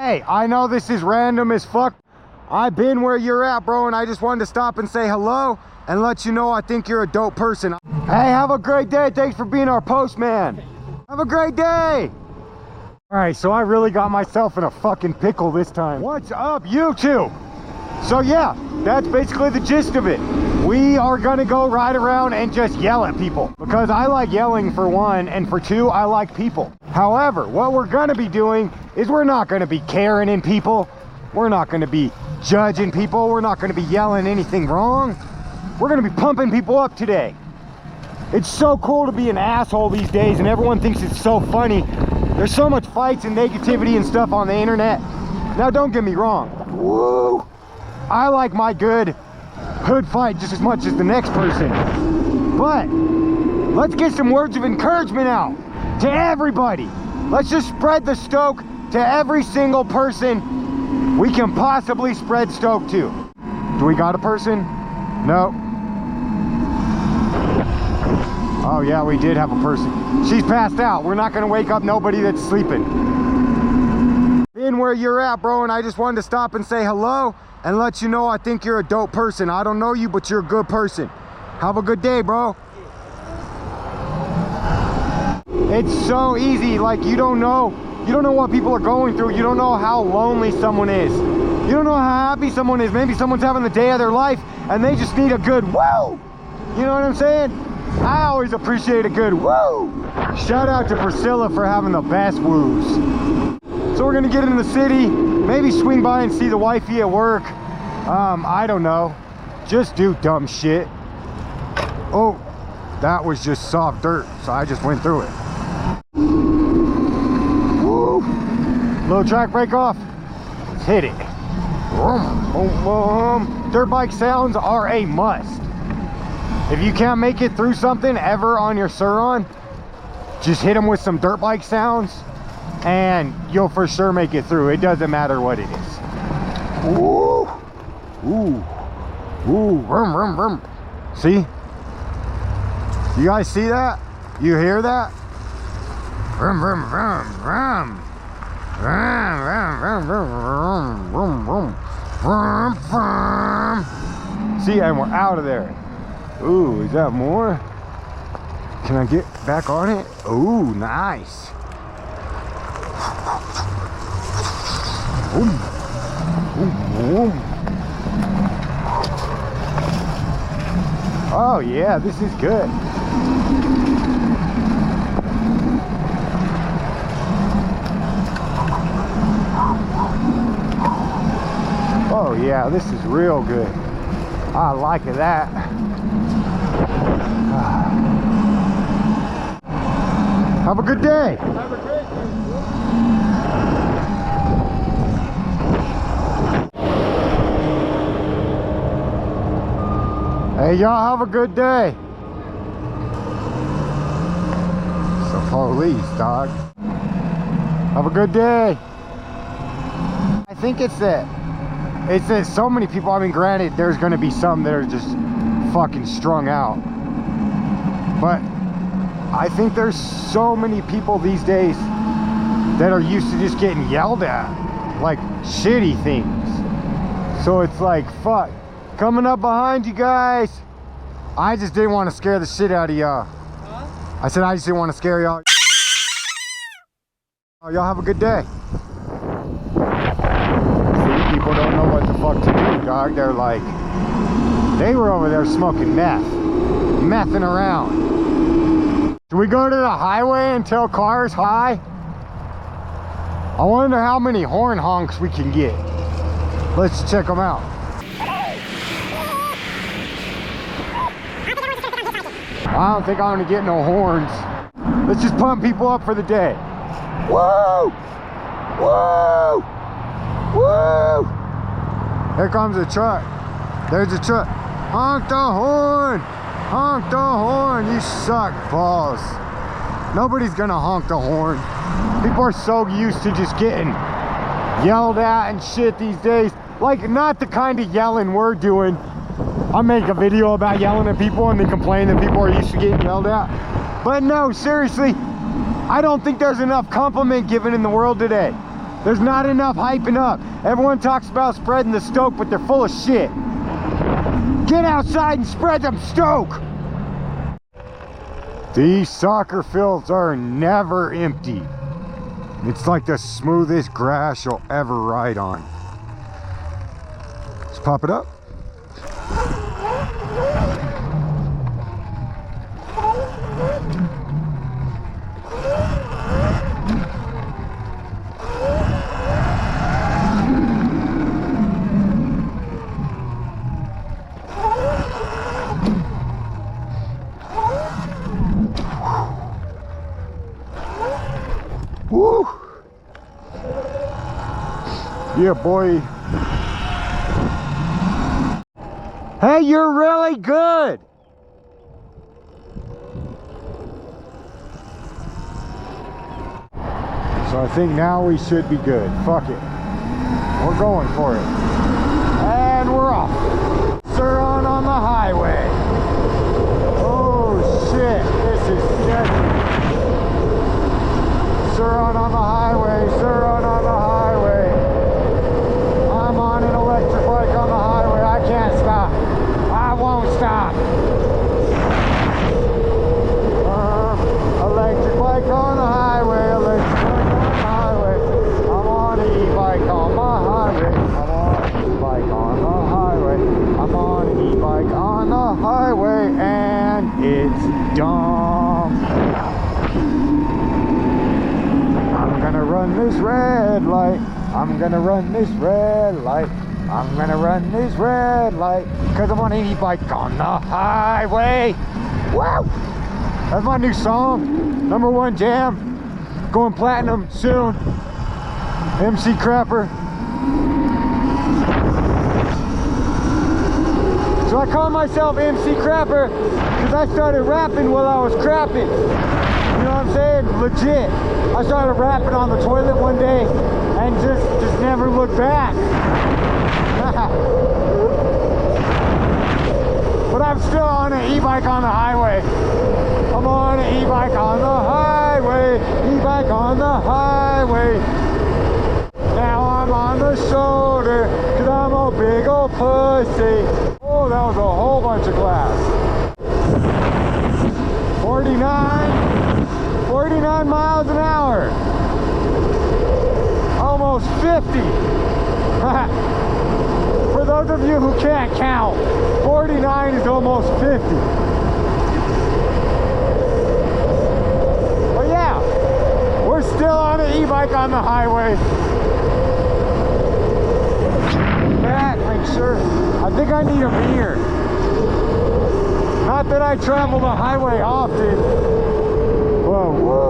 Hey, I know this is random as fuck. I've been where you're at, bro, and I just wanted to stop and say hello and let you know I think you're a dope person. Hey, have a great day. Thanks for being our postman. Have a great day. All right, so I really got myself in a fucking pickle this time. What's up, YouTube? So yeah, that's basically the gist of it. We are gonna go ride around and just yell at people because I like yelling, for one, and for two, I like people. However, what we're gonna be doing is we're not gonna be caring in people. We're not gonna be judging people. We're not gonna be yelling anything wrong. We're gonna be pumping people up today. It's so cool to be an asshole these days, and everyone thinks it's so funny. There's so much fights and negativity and stuff on the internet. Now, don't get me wrong. Woo! I like my good hood fight just as much as the next person. But let's get some words of encouragement out to everybody. Let's just spread the stoke to every single person we can possibly spread stoke to. Do we got a person? No. Oh yeah, we did have a person. She's passed out. We're not gonna wake up nobody that's sleeping. Been where you're at, bro, and I just wanted to stop and say hello and let you know I think you're a dope person. I don't know you, but you're a good person. Have a good day, bro. It's so easy. Like, you don't know what people are going through. You don't know how lonely someone is. You don't know how happy someone is. Maybe someone's having the day of their life and they just need a good woo. You know what I'm saying? I always appreciate a good woo. Shout out to Priscilla for having the best woos. So we're gonna get in the city, maybe swing by and see the wifey at work. I don't know. Just do dumb shit. Oh, that was just soft dirt, so I just went through it. Woo! Little track brake off. Let's hit it. Boom, boom, boom. Dirt bike sounds are a must. If you can't make it through something ever on your Sur-Ron, just hit them with some dirt bike sounds and you'll for sure make it through. It doesn't matter what it is. Ooh, ooh, ooh, vroom, vroom, vroom. See? You guys see that? You hear that? Vroom, vroom, vroom, vroom. Vroom, vroom, vroom, vroom, vroom, vroom, vroom, vroom. See, and we're out of there. Ooh, is that more? Can I get back on it? Ooh, nice. Boom. Boom, boom. Oh yeah, this is good. Oh yeah, this is real good. I like that. Have a good day. Have a great day. Hey, y'all have a good day. It's the police, dog. Have a good day. I think it's that so many people, I mean, granted, there's gonna be some that are just fucking strung out. But I think there's so many people these days that are used to just getting yelled at, like shitty things. So it's like, fuck. Coming up behind you guys. I just didn't want to scare the shit out of y'all. Huh? I said I just didn't want to scare y'all. Oh, y'all have a good day. See, people don't know what the fuck to do, dog. They're like, they were over there smoking mething around. Do we go to the highway and tell cars hi? I wonder how many horn honks we can get. Let's check them out. I don't think I'm gonna get no horns. Let's just pump people up for the day. Woo! Woo! Woo! Here comes a truck. There's a truck. Honk the horn! Honk the horn! You suck balls. Nobody's gonna honk the horn. People are so used to just getting yelled at and shit these days. Like, not the kind of yelling we're doing. I make a video about yelling at people and they complain that people are used to getting yelled at. But no, seriously, I don't think there's enough compliment given in the world today. There's not enough hyping up. Everyone talks about spreading the stoke, but they're full of shit. Get outside and spread some stoke. These soccer fields are never empty. It's like the smoothest grass you'll ever ride on. Let's pop it up. Woo! Yeah, boy. Hey, you're really good. So I think now we should be good. Fuck it. We're going for it. And we're off. Suron on the highway. Oh shit, this is sketchy. Suron on the highway, Suron on the highway. I'm on an electric bike on the highway. I can't stop. I won't stop. Electric bike on the highway, electric bike on the highway. I'm on an e-bike on my highway. I'm on an e-bike on the highway. I'm on an e-bike on the highway, and it's dumb. I'm gonna run this red light. I'm gonna run this red light. I'm gonna run this red light. Cause I'm on an e-bike on the highway. Wow! That's my new song. #1 jam. Going platinum soon. MC Crapper. So I call myself MC Crapper because I started rapping while I was crapping. You know what I'm saying? Legit. I started rapping on the toilet one day and just never looked back. But I'm still on an e-bike on the highway. I'm on an e-bike on the highway. E-bike on the highway. Now I'm on the shoulder because I'm a big old pussy. Oh, that was a whole bunch of glass. 49 miles an hour. Almost 50. For those of you who can't count, 49 is almost 50. But yeah, we're still on an e-bike on the highway. Back, make sure. I think I need a beer. Not that I travel the highway often. Whoa, whoa.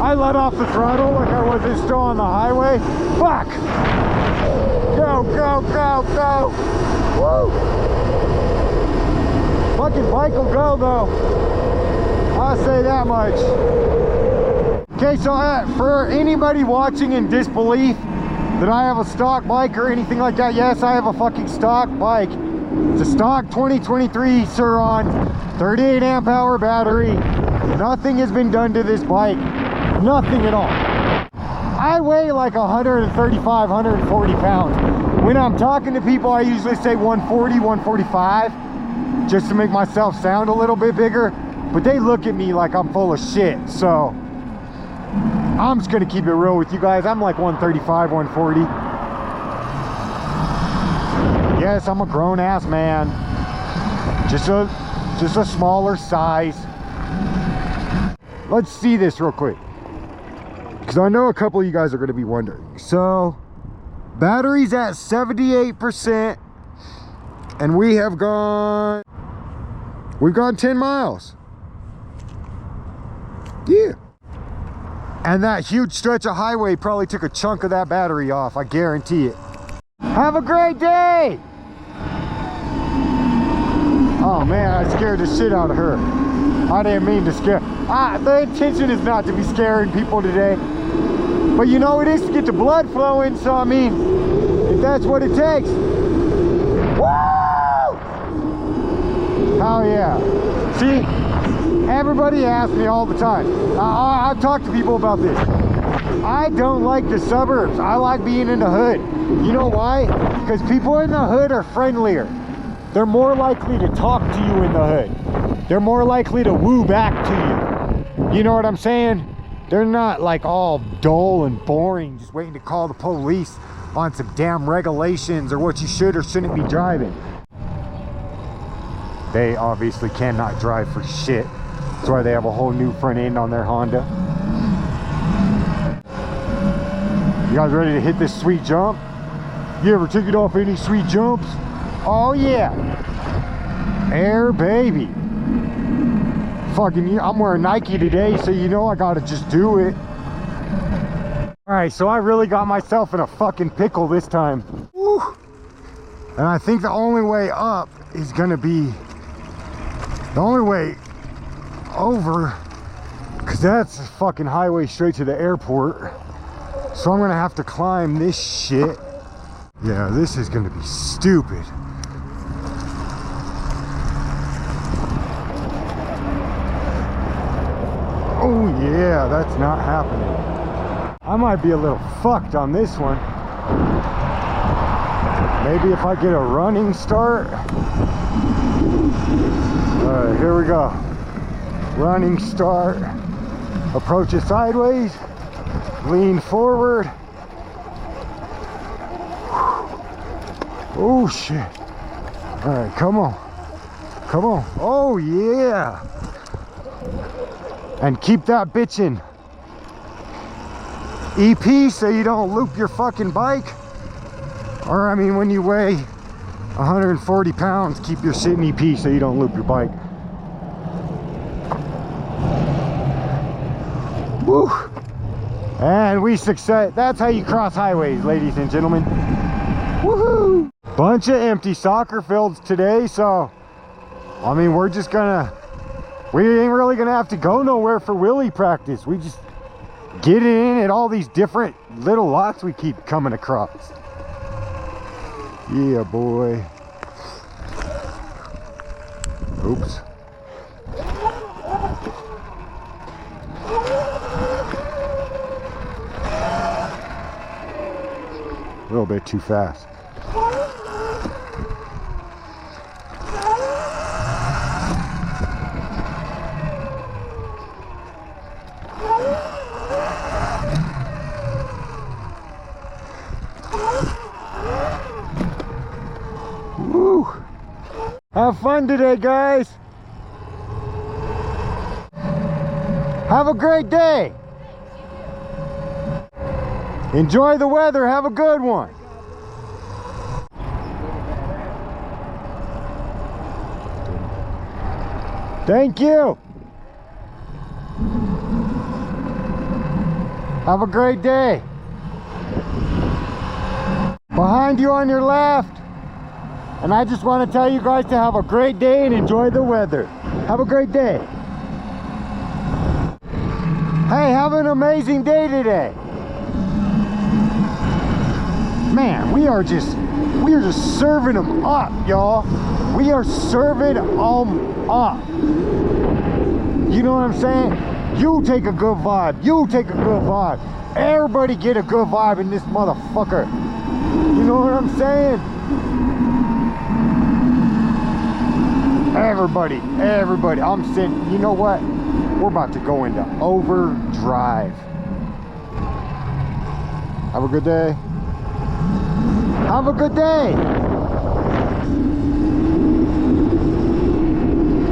I let off the throttle like I wasn't still on the highway. Fuck! Go, go, go, go! Woo! Fucking bike will go though. I'll say that much. Okay, so for anybody watching in disbelief that I have a stock bike or anything like that, yes, I have a fucking stock bike. It's a stock 2023 Suron, 38 amp hour battery. Nothing has been done to this bike. Nothing at all. I weigh like 135, 140 pounds. When I'm talking to people, I usually say 140, 145, just to make myself sound a little bit bigger. But they look at me like I'm full of shit. So I'm just gonna keep it real with you guys. I'm like 135, 140. Yes, I'm a grown-ass man. Just a smaller size. Let's see this real quick, because I know a couple of you guys are going to be wondering. So battery's at 78%, and we've gone 10 miles. Yeah. And that huge stretch of highway probably took a chunk of that battery off, I guarantee it. Have a great day. Oh man, I scared the shit out of her. I didn't mean to scare. The intention is not to be scaring people today. But you know, it is to get the blood flowing, so I mean, if that's what it takes. Woo! Hell yeah. See? Everybody asks me all the time. I've talked to people about this. I don't like the suburbs. I like being in the hood. You know why? Because people in the hood are friendlier. They're more likely to talk to you in the hood. They're more likely to woo back to you. You know what I'm saying? They're not like all dull and boring, just waiting to call the police on some damn regulations or what you should or shouldn't be driving. They obviously cannot drive for shit. That's why they have a whole new front end on their Honda. You guys ready to hit this sweet jump? You ever took it off any sweet jumps? Oh yeah. Air baby. Fucking, I'm wearing Nike today, so you know I gotta just do it. Alright, so I really got myself in a fucking pickle this time. Woo. And I think the only way up is gonna be the only way over, because that's a fucking highway straight to the airport. So I'm gonna have to climb this shit. Yeah, this is gonna be stupid. Oh yeah, that's not happening. I might be a little fucked on this one. Maybe if I get a running start. Alright, here we go. Running start. Approach it sideways. Lean forward. Oh shit. Alright, come on. Come on. Oh yeah. And keep that bitch in EP so you don't loop your fucking bike. Or I mean, when you weigh 140 pounds, keep your shit in EP so you don't loop your bike. Woo! And we success. That's how you cross highways, ladies and gentlemen. Woohoo! Bunch of empty soccer fields today, so I mean, we ain't really gonna have to go nowhere for wheelie practice. We just get it in at all these different little lots we keep coming across. Yeah, boy. Oops. A little bit too fast. Woo! Have fun today, guys. Have a great day. Enjoy the weather. Have a good one. Thank you. Have a great day. Behind you on your left. And I just want to tell you guys to have a great day and enjoy the weather. Have a great day. Hey, have an amazing day today. Man, we are just serving them up, y'all. We are serving them up. You know what I'm saying? You take a good vibe. You take a good vibe. Everybody get a good vibe in this motherfucker. You know what I'm saying? Everybody. I'm sitting. You know what? We're about to go into overdrive. Have a good day. Have a good day.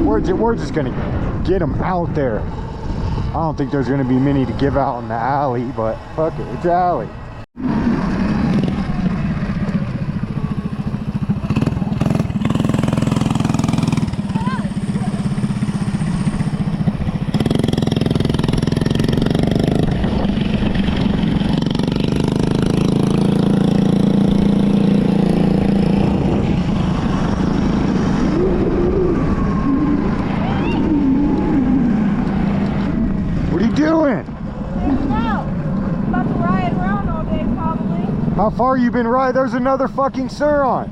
We're just gonna get them out there. I don't think there's gonna be many to give out in the alley, but fuck it, it's alley. How far you been riding? There's another fucking sir on.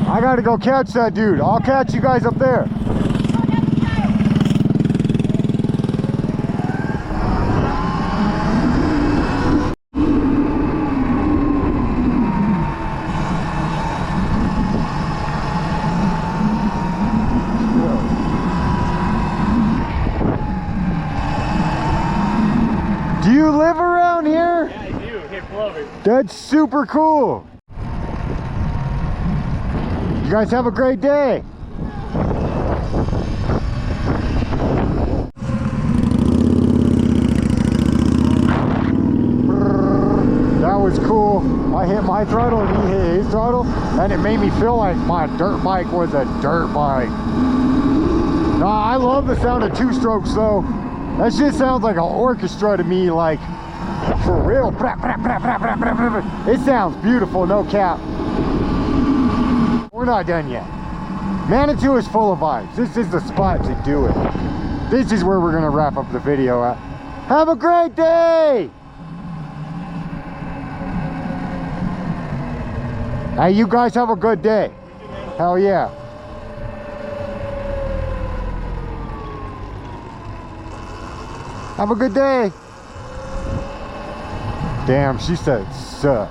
I gotta go catch that dude. I'll catch you guys up there. Do you live around here? Yeah, I do. Here, pull over. That's super cool. You guys have a great day. That was cool. I hit my throttle and he hit his throttle, and it made me feel like my dirt bike was a dirt bike. No, I love the sound of two strokes though. That shit sounds like an orchestra to me, like for real. It sounds beautiful, no cap. We're not done yet. Manitou is full of vibes. This is the spot to do it. This is where we're gonna wrap up the video at. Have a great day! Hey, you guys have a good day. Hell yeah. Have a good day. Damn, she said suck.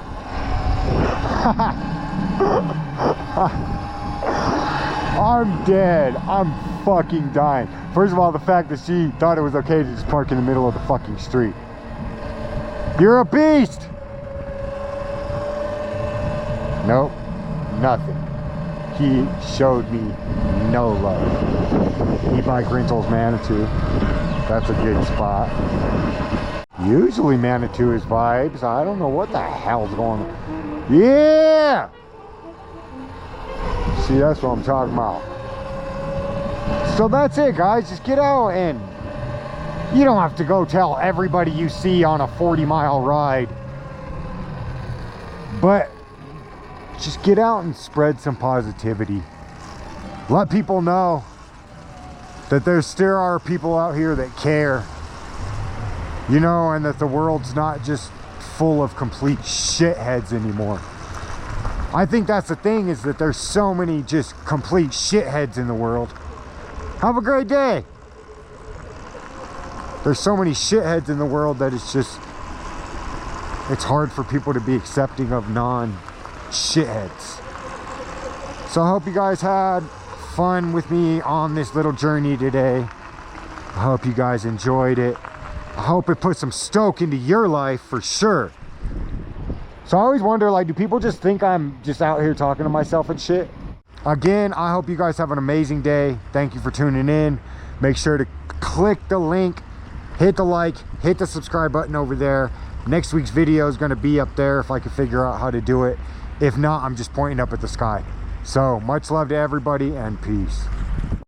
I'm dead. I'm fucking dying. First of all, the fact that she thought it was okay to just park in the middle of the fucking street. You're a beast. Nope, nothing. He showed me no love. E-bike rentals Manitou. That's a good spot. Usually Manitou is vibes. I don't know what the hell's going on. Yeah! See, that's what I'm talking about. So that's it, guys. Just get out, and you don't have to go tell everybody you see on a 40-mile ride. But just get out and spread some positivity. Let people know that there still are people out here that care. You know, and that the world's not just full of complete shitheads anymore. I think that's the thing, is that there's so many just complete shitheads in the world. Have a great day. There's so many shitheads in the world that it's just, it's hard for people to be accepting of non-shitheads. So I hope you guys had fun with me on this little journey today. I hope you guys enjoyed it. I hope it put some stoke into your life for sure. So I always wonder, like, do people just think I'm just out here talking to myself and shit? Again, I hope you guys have an amazing day. Thank you for tuning in. Make sure to click the link, hit the like, hit the subscribe button over there. Next week's video is going to be up there if I can figure out how to do it. If not, I'm just pointing up at the sky. So much love to everybody, and peace.